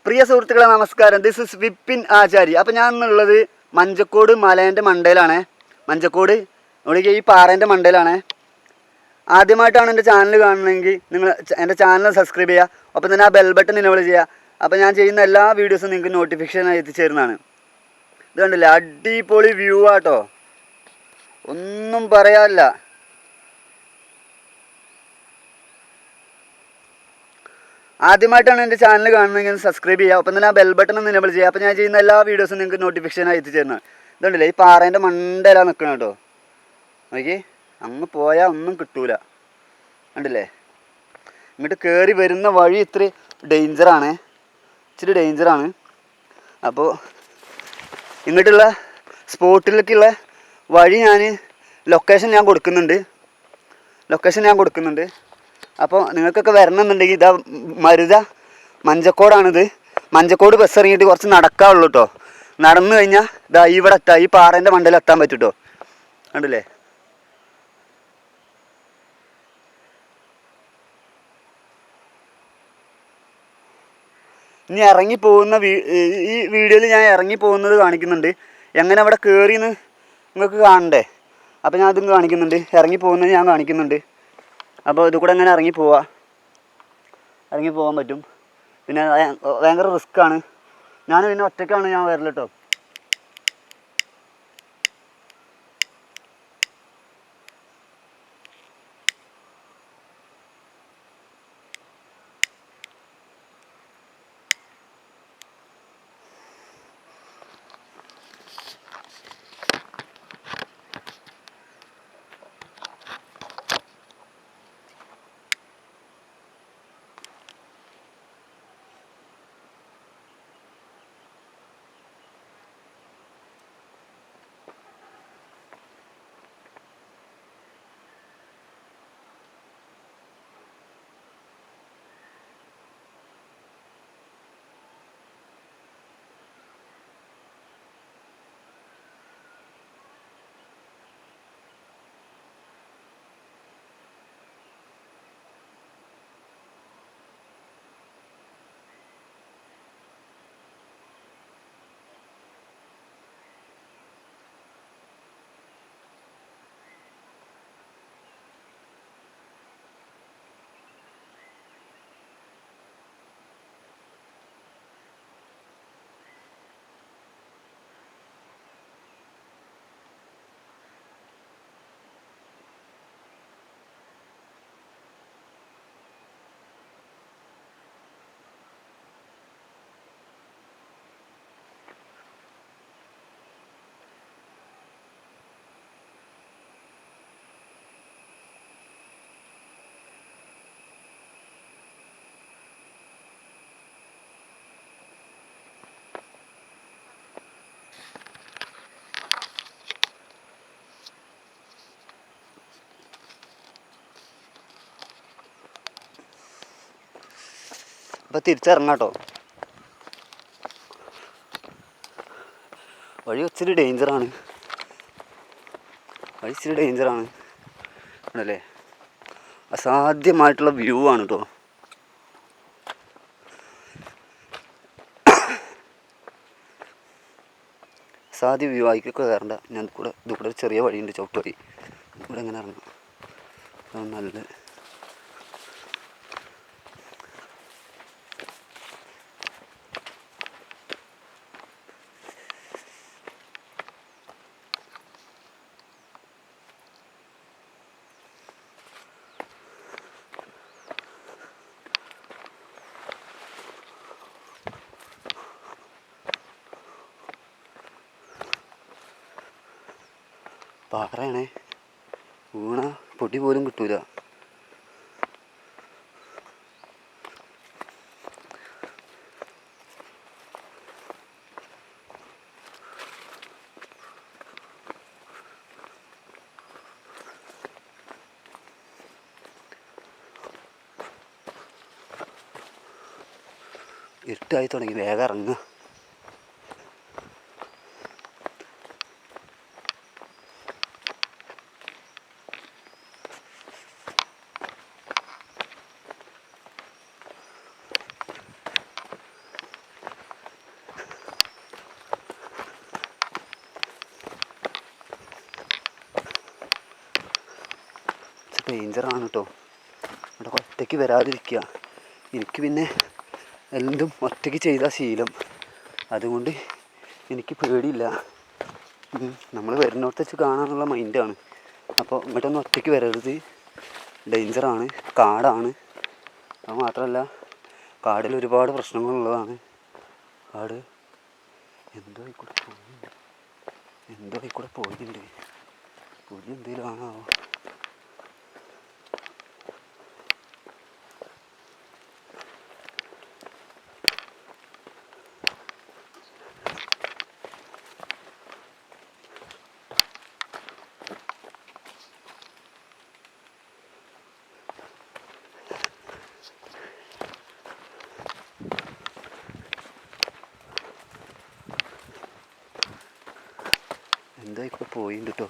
പ്രിയ സുഹൃത്തുക്കളെ നമസ്കാരം. This is Vipin ആചാരി. അപ്പോൾ ഞാൻ എന്നുള്ളത് മഞ്ചക്കോട് മലേൻ്റെ മണ്ടയിലാണ്. മഞ്ചക്കോട് ഇവിടെ ഈ പാറേൻ്റെ മണ്ടയിലാണ്. ആദ്യമായിട്ടാണ് എൻ്റെ ചാനൽ കാണുന്നതെങ്കിൽ നിങ്ങൾ എൻ്റെ ചാനൽ സബ്സ്ക്രൈബ് ചെയ്യുക. ഒപ്പം തന്നെ ആ ബെൽ ബട്ടൺ ഇനേബിൾ ചെയ്യുക. അപ്പോൾ ഞാൻ ചെയ്യുന്ന എല്ലാ വീഡിയോസും നിങ്ങൾക്ക് നോട്ടിഫിക്കേഷനായി എത്തിച്ചേരുന്നതാണ്. ഇത് കണ്ടില്ലേ, അടിപൊളി വ്യൂ ആട്ടോ, ഒന്നും പറയാനില്ല. ആദ്യമായിട്ടാണ് എൻ്റെ ചാനൽ കാണുന്നതെങ്കിൽ സബ്സ്ക്രൈബ് ചെയ്യുക. ഒപ്പം തന്നെ ആ ബെൽ ബട്ടൺ ഒന്ന് എനേബിൾ ചെയ്യുക. അപ്പോൾ ഞാൻ ചെയ്യുന്ന എല്ലാ വീഡിയോസും നിങ്ങൾക്ക് നോട്ടിഫിക്കേഷനായി എത്തിച്ചേരുന്നതാണ്. ഇതുണ്ടല്ലേ, ഈ പാറേൻ്റെ മണ്ടയിലാണ് നിൽക്കണം കേട്ടോ. നോക്കി, അങ്ങ് പോയാൽ ഒന്നും കിട്ടൂല. കണ്ടില്ലേ, ഇങ്ങോട്ട് കയറി വരുന്ന വഴി ഇത്തിരി ഡേഞ്ചറാണ്, ഇച്ചിരി ഡേഞ്ചറാണ്. അപ്പോൾ ഇങ്ങോട്ടുള്ള സ്പോട്ടിലേക്കുള്ള വഴി ലൊക്കേഷൻ ഞാൻ കൊടുക്കുന്നുണ്ട്. അപ്പോൾ നിങ്ങൾക്കൊക്കെ വരണമെന്നുണ്ടെങ്കിൽ ഇതാ മരുത മഞ്ചക്കോടാണിത്. മഞ്ചക്കോട് ബസ് ഇറങ്ങിയിട്ട് കുറച്ച് നടക്കാവുള്ളൂ കേട്ടോ. നടന്നു കഴിഞ്ഞാൽ ഇതാ ഇവിടെ എത്താം, ഈ പാറേൻ്റെ മണ്ടയിൽ എത്താൻ പറ്റും കേട്ടോ. കണ്ടില്ലേ, ഇനി ഇറങ്ങിപ്പോകുന്ന ഈ വീഡിയോയിൽ ഞാൻ ഇറങ്ങിപ്പോകുന്നത് കാണിക്കുന്നുണ്ട്. എങ്ങനെ അവിടെ കയറിയെന്ന് നിങ്ങൾക്ക് കാണണ്ടേ? അപ്പോൾ ഞാൻ അതും കാണിക്കുന്നുണ്ട്, ഇറങ്ങിപ്പോകുന്നത് ഞാൻ കാണിക്കുന്നുണ്ട്. അപ്പോൾ ഇത് കൂടെ എങ്ങനെ ഇറങ്ങിപ്പോകാൻ പറ്റും. പിന്നെ ഭയങ്കര റിസ്ക്കാണ്. പിന്നെ ഒറ്റയ്ക്കാണ് ഞാൻ വരല് കേട്ടോ. അപ്പോൾ തിരിച്ചിറങ്ങാം കേട്ടോ. വഴി ഇച്ചിരി ഡേഞ്ചറാണ് ആണല്ലേ. അസാധ്യമായിട്ടുള്ള വ്യൂ ആണ് കേട്ടോ. അസാധ്യ വ്യൂ ആയിക്കൊക്കെ കയറണ്ട. ഞാൻ ഇത് കൂടെ ഒരു ചെറിയ വഴിയുണ്ട്, ചവിട്ട് വഴി. ഇവിടെ എങ്ങനെ ഇറങ്ങാം, നല്ല പാറയാണേ. വീണ പൊടി പോലും കിട്ടൂല. ഇരുട്ടായി തുടങ്ങി, വേഗം ഇറങ്ങുക. ഡേഞ്ചറാണ് കേട്ടോ. ഇവിടെ ഒറ്റയ്ക്ക് വരാതിരിക്കുക. എനിക്ക് പിന്നെ എന്തും ഒറ്റയ്ക്ക് ചെയ്താൽ ശീലം, അതുകൊണ്ട് എനിക്ക് പേടിയില്ല. നമ്മൾ വരുന്നിടത്ത് വെച്ച് കാണാമെന്നുള്ള മൈൻഡാണ്. അപ്പോൾ ഇങ്ങോട്ടൊന്നും ഒറ്റയ്ക്ക് വരരുത്, ഡേഞ്ചറാണ്, കാടാണ്. അത് മാത്രമല്ല കാടിൽ ഒരുപാട് പ്രശ്നങ്ങളുള്ളതാണ്. കാട് എന്തോ ആയിക്കൂടെ പോയിട്ടുണ്ട്. പുലി എന്തെങ്കിലും ആണോ? എന്തായിക്കൂടെ പോയിട്ടുണ്ട് കേട്ടോ.